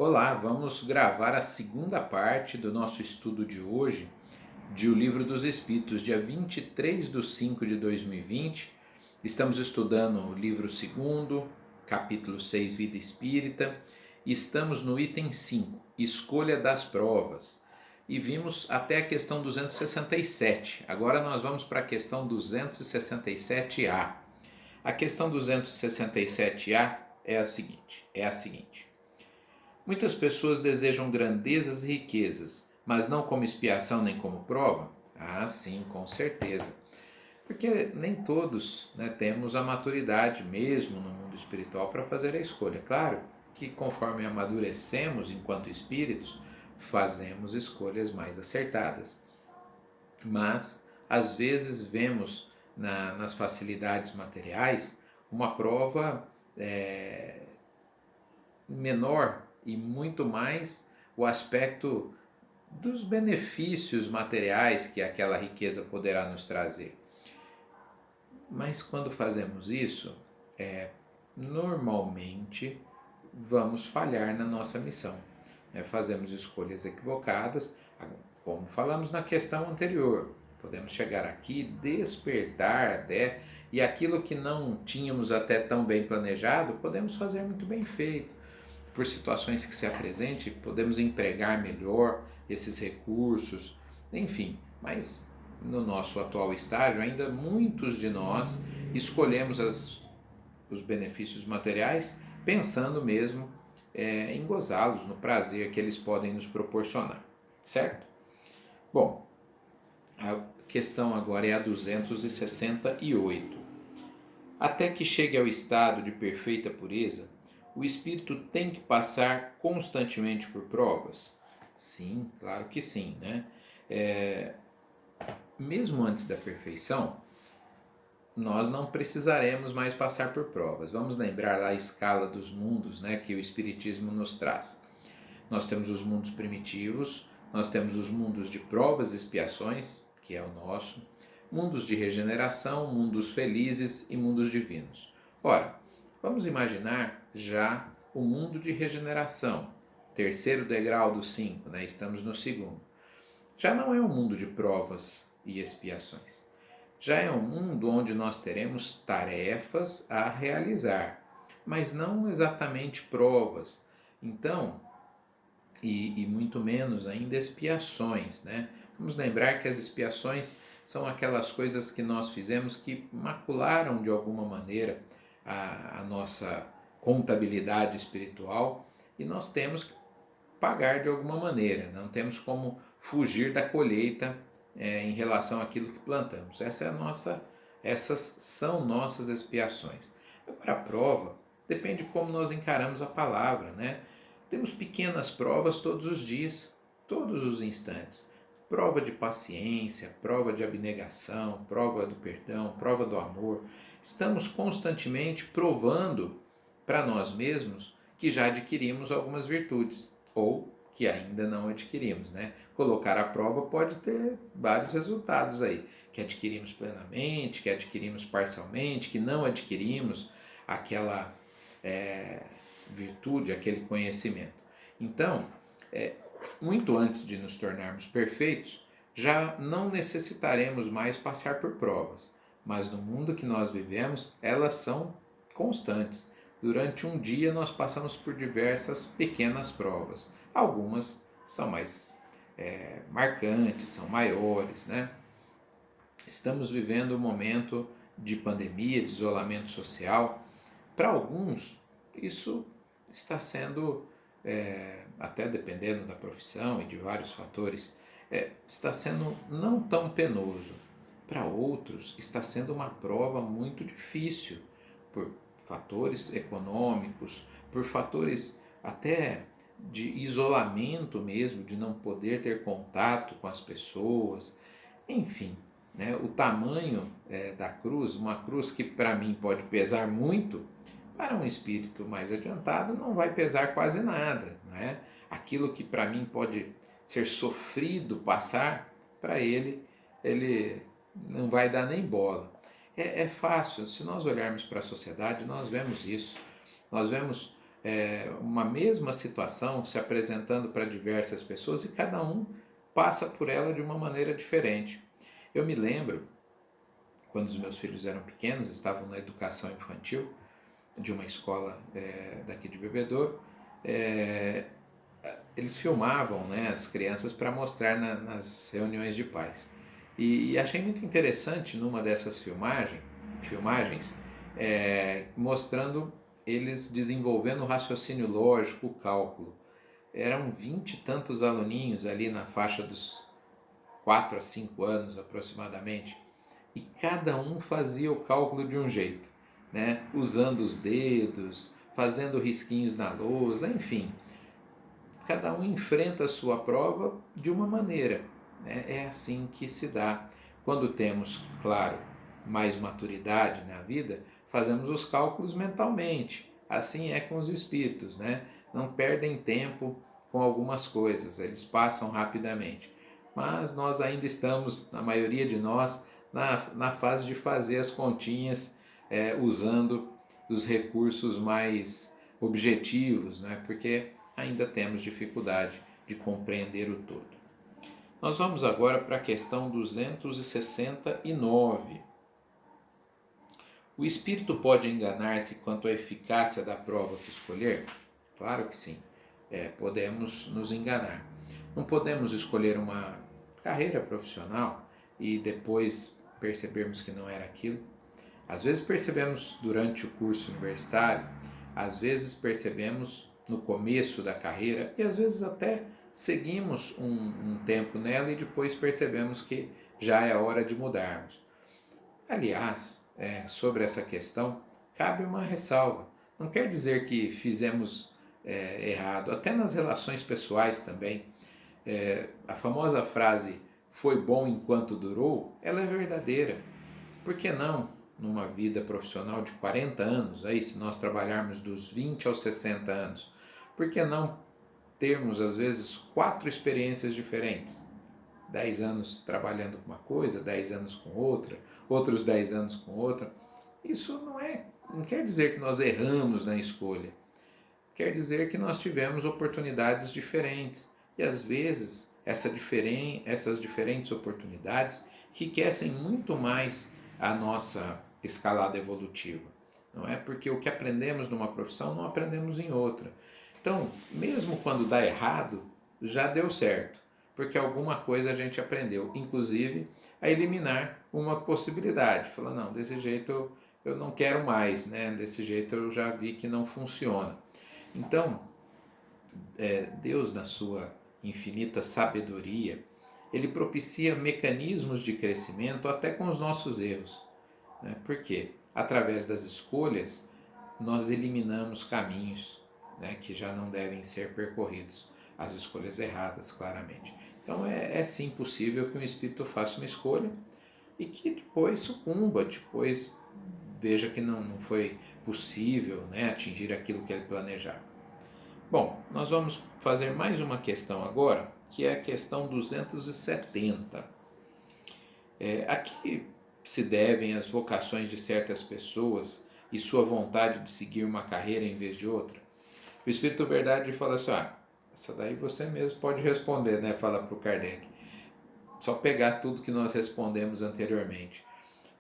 Olá, vamos gravar a segunda parte do nosso estudo de hoje, de O Livro dos Espíritos, dia 23/5 de 2020. Estamos estudando o livro segundo, capítulo 6, Vida Espírita, e estamos no item 5, Escolha das Provas. E vimos até a questão 267. Agora nós vamos para a questão 267A. A questão 267A é a seguinte. Muitas pessoas desejam grandezas e riquezas, mas não como expiação nem como prova? Ah, sim, com certeza. Porque nem todos, temos a maturidade mesmo no mundo espiritual para fazer a escolha. Claro que conforme amadurecemos enquanto espíritos, fazemos escolhas mais acertadas. Mas, às vezes, vemos nas facilidades materiais uma prova menor e muito mais o aspecto dos benefícios materiais que aquela riqueza poderá nos trazer. Mas quando fazemos isso, normalmente vamos falhar na nossa missão. Fazemos escolhas equivocadas, como falamos na questão anterior. Podemos chegar aqui, despertar, e aquilo que não tínhamos até tão bem planejado, podemos fazer muito bem feito. Por situações que se apresentem, podemos empregar melhor esses recursos, enfim, mas no nosso atual estágio, ainda muitos de nós escolhemos os benefícios materiais pensando mesmo em gozá-los, no prazer que eles podem nos proporcionar, certo? Bom, a questão agora é a 268. Até que chegue ao estado de perfeita pureza, o espírito tem que passar constantemente por provas? Sim, claro que sim, né? Mesmo antes da perfeição, nós não precisaremos mais passar por provas. Vamos lembrar lá a escala dos mundos, que o Espiritismo nos traz. Nós temos os mundos primitivos, nós temos os mundos de provas e expiações, que é o nosso, mundos de regeneração, mundos felizes e mundos divinos. Ora, vamos imaginar já o mundo de regeneração, terceiro degrau dos 5, estamos no segundo. Já não é um mundo de provas e expiações. Já é um mundo onde nós teremos tarefas a realizar, mas não exatamente provas. Então, e muito menos ainda expiações, Vamos lembrar que as expiações são aquelas coisas que nós fizemos que macularam de alguma maneira a nossa contabilidade espiritual e nós temos que pagar de alguma maneira, não temos como fugir da colheita em relação àquilo que plantamos. Essas são nossas expiações. Agora a prova depende de como nós encaramos a palavra, Temos pequenas provas todos os dias, todos os instantes. Prova de paciência, prova de abnegação, prova do perdão, prova do amor. Estamos constantemente provando para nós mesmos que já adquirimos algumas virtudes ou que ainda não adquirimos, Colocar à prova pode ter vários resultados aí, que adquirimos plenamente, que adquirimos parcialmente, que não adquirimos aquela virtude, aquele conhecimento. Então, muito antes de nos tornarmos perfeitos, já não necessitaremos mais passar por provas, mas no mundo que nós vivemos, elas são constantes. Durante um dia nós passamos por diversas pequenas provas. Algumas são mais marcantes, são maiores, Estamos vivendo um momento de pandemia, de isolamento social. Para alguns, isso está sendo, até dependendo da profissão e de vários fatores, está sendo não tão penoso. Para outros, está sendo uma prova muito difícil, por fatores econômicos, por fatores até de isolamento mesmo, de não poder ter contato com as pessoas, enfim. O tamanho da cruz, uma cruz que para mim pode pesar muito, para um espírito mais adiantado não vai pesar quase nada. Aquilo que para mim pode ser sofrido passar, para ele não vai dar nem bola. É fácil, se nós olharmos para a sociedade, nós vemos isso. Nós vemos uma mesma situação se apresentando para diversas pessoas e cada um passa por ela de uma maneira diferente. Eu me lembro, quando os meus filhos eram pequenos, estavam na educação infantil de uma escola daqui de Bebedouro, eles filmavam, né, as crianças para mostrar nas reuniões de pais. E achei muito interessante numa dessas filmagens mostrando eles desenvolvendo o raciocínio lógico, o cálculo. Eram 20 e tantos aluninhos ali na faixa dos 4 a 5 anos aproximadamente, e cada um fazia o cálculo de um jeito, né? Usando os dedos, fazendo risquinhos na lousa, enfim, cada um enfrenta a sua prova de uma maneira, né? É assim que se dá. Quando temos, claro, mais maturidade na vida, fazemos os cálculos mentalmente. Assim é com os espíritos, né? Não perdem tempo com algumas coisas, eles passam rapidamente. Mas nós ainda estamos, a maioria de nós, na fase de fazer as continhas usando os recursos mais objetivos, né? Porque ainda temos dificuldade de compreender o todo. Nós vamos agora para a questão 269. O espírito pode enganar-se quanto à eficácia da prova que escolher? Claro que sim. Podemos nos enganar. Não podemos escolher uma carreira profissional e depois percebermos que não era aquilo. Às vezes percebemos durante o curso universitário, às vezes percebemos no começo da carreira e às vezes até seguimos um tempo nela e depois percebemos que já é hora de mudarmos. Aliás, sobre essa questão, cabe uma ressalva. Não quer dizer que fizemos errado, até nas relações pessoais também. A famosa frase "foi bom enquanto durou", ela é verdadeira. Por que não, numa vida profissional de 40 anos, aí, se nós trabalharmos dos 20 aos 60 anos, por que não termos, às vezes, 4 experiências diferentes? 10 anos trabalhando com uma coisa, 10 anos com outra, outros 10 anos com outra. Isso não quer dizer que nós erramos na escolha. Quer dizer que nós tivemos oportunidades diferentes. E às vezes essas diferentes oportunidades enriquecem muito mais a nossa escalada evolutiva. Não é porque o que aprendemos numa profissão não aprendemos em outra. Então, mesmo quando dá errado, já deu certo, porque alguma coisa a gente aprendeu, inclusive a eliminar uma possibilidade. Falar, não, desse jeito eu não quero mais, né? Desse jeito eu já vi que não funciona. Então, Deus, na sua infinita sabedoria, ele propicia mecanismos de crescimento até com os nossos erros. Né? Porque, através das escolhas, nós eliminamos caminhos, né, que já não devem ser percorridos. As escolhas erradas, claramente. Então, é sim possível que um espírito faça uma escolha e que depois sucumba, depois veja que não foi possível, né, atingir aquilo que ele planejava. Bom, nós vamos fazer mais uma questão agora, que é a questão 270. A que se devem as vocações de certas pessoas e sua vontade de seguir uma carreira em vez de outra? O Espírito Verdade fala assim, essa daí você mesmo pode responder, né? Fala para o Kardec. Só pegar tudo que nós respondemos anteriormente.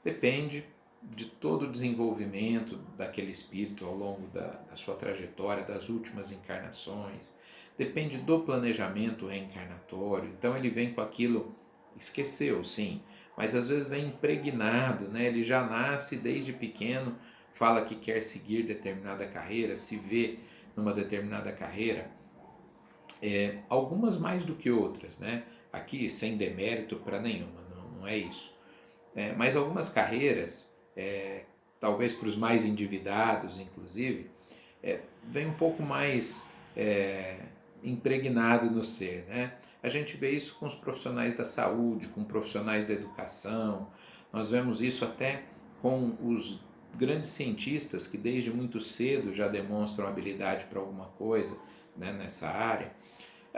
Depende de todo o desenvolvimento daquele espírito ao longo da sua trajetória, das últimas encarnações. Depende do planejamento reencarnatório. Então ele vem com aquilo, esqueceu, sim, mas às vezes vem impregnado, né? Ele já nasce desde pequeno, fala que quer seguir determinada carreira, se vê numa determinada carreira. Algumas mais do que outras, né? Aqui sem demérito para nenhuma, não é isso. Mas algumas carreiras, talvez para os mais endividados, inclusive, vem um pouco mais impregnado no ser, né? A gente vê isso com os profissionais da saúde, com profissionais da educação, nós vemos isso até com os grandes cientistas que desde muito cedo já demonstram habilidade para alguma coisa, né, nessa área.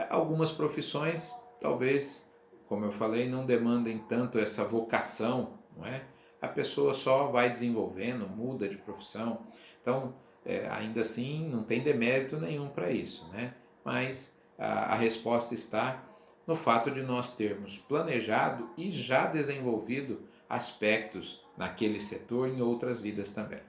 Algumas profissões, talvez, como eu falei, não demandem tanto essa vocação, não é? A pessoa só vai desenvolvendo, muda de profissão. Então, ainda assim não tem demérito nenhum para isso, né? Mas a resposta está no fato de nós termos planejado e já desenvolvido aspectos naquele setor em outras vidas também.